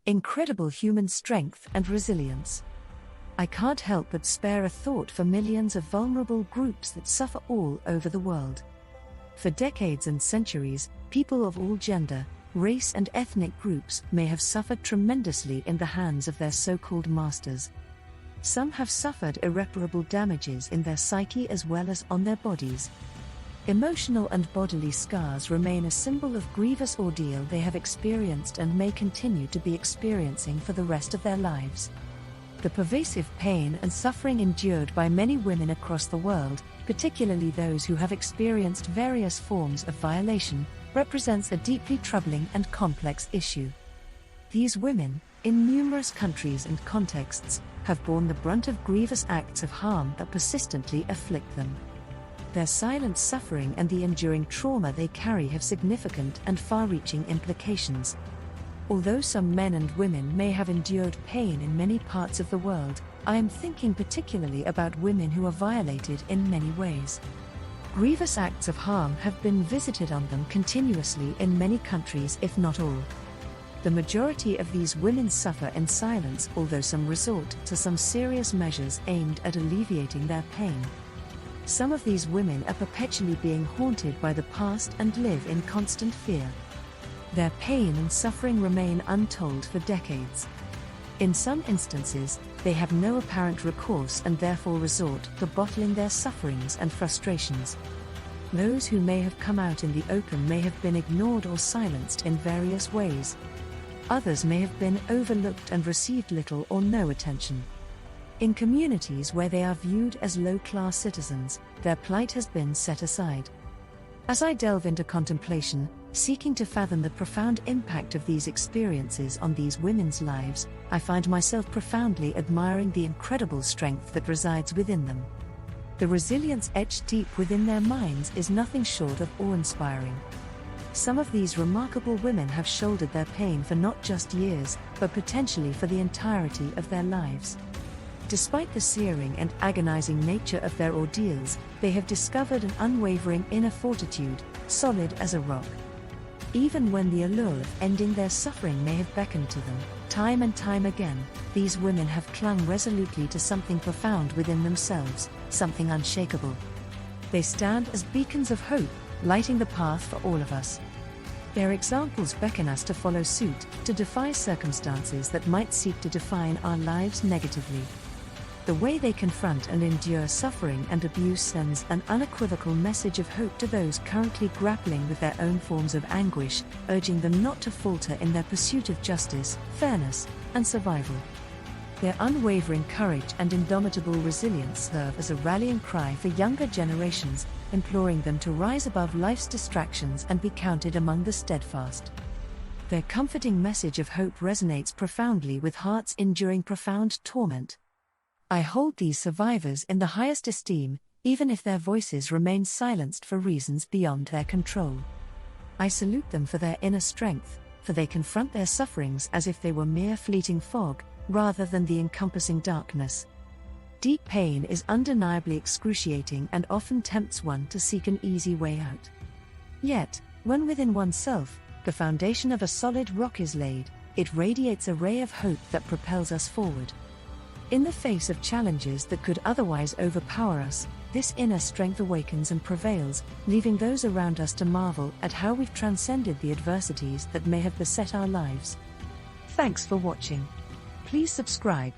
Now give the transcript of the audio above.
Incredible human strength and resilience. I can't help but spare a thought for millions of vulnerable groups that suffer all over the world. For decades and centuries, people of all gender, race and ethnic groups may have suffered tremendously in the hands of their so-called masters. Some have suffered irreparable damages in their psyche as well as on their bodies. Emotional and bodily scars remain a symbol of grievous ordeal they have experienced and may continue to be experiencing for the rest of their lives. The pervasive pain and suffering endured by many women across the world, particularly those who have experienced various forms of violation, represents a deeply troubling and complex issue. These women, in numerous countries and contexts, have borne the brunt of grievous acts of harm that persistently afflict them. Their silent suffering and the enduring trauma they carry have significant and far-reaching implications. Although some men and women may have endured pain in many parts of the world, I am thinking particularly about women who are violated in many ways. Grievous acts of harm have been visited on them continuously in many countries, if not all. The majority of these women suffer in silence, although some resort to some serious measures aimed at alleviating their pain. Some of these women are perpetually being haunted by the past and live in constant fear. Their pain and suffering remain untold for decades. In some instances, they have no apparent recourse and therefore resort to bottling their sufferings and frustrations. Those who may have come out in the open may have been ignored or silenced in various ways. Others may have been overlooked and received little or no attention. In communities where they are viewed as low-class citizens, their plight has been set aside. As I delve into contemplation, seeking to fathom the profound impact of these experiences on these women's lives, I find myself profoundly admiring the incredible strength that resides within them. The resilience etched deep within their minds is nothing short of awe-inspiring. Some of these remarkable women have shouldered their pain for not just years, but potentially for the entirety of their lives. Despite the searing and agonizing nature of their ordeals, they have discovered an unwavering inner fortitude, solid as a rock. Even when the allure of ending their suffering may have beckoned to them, time and time again, these women have clung resolutely to something profound within themselves, something unshakable. They stand as beacons of hope, lighting the path for all of us. Their examples beckon us to follow suit, to defy circumstances that might seek to define our lives negatively. The way they confront and endure suffering and abuse sends an unequivocal message of hope to those currently grappling with their own forms of anguish, urging them not to falter in their pursuit of justice, fairness, and survival. Their unwavering courage and indomitable resilience serve as a rallying cry for younger generations, imploring them to rise above life's distractions and be counted among the steadfast. Their comforting message of hope resonates profoundly with hearts enduring profound torment. I hold these survivors in the highest esteem, even if their voices remain silenced for reasons beyond their control. I salute them for their inner strength, for they confront their sufferings as if they were mere fleeting fog, rather than the encompassing darkness. Deep pain is undeniably excruciating and often tempts one to seek an easy way out. Yet, when within oneself, the foundation of a solid rock is laid, it radiates a ray of hope that propels us forward. In the face of challenges that could otherwise overpower us, this inner strength awakens and prevails, leaving those around us to marvel at how we've transcended the adversities that may have beset our lives. Thanks for watching. Please subscribe,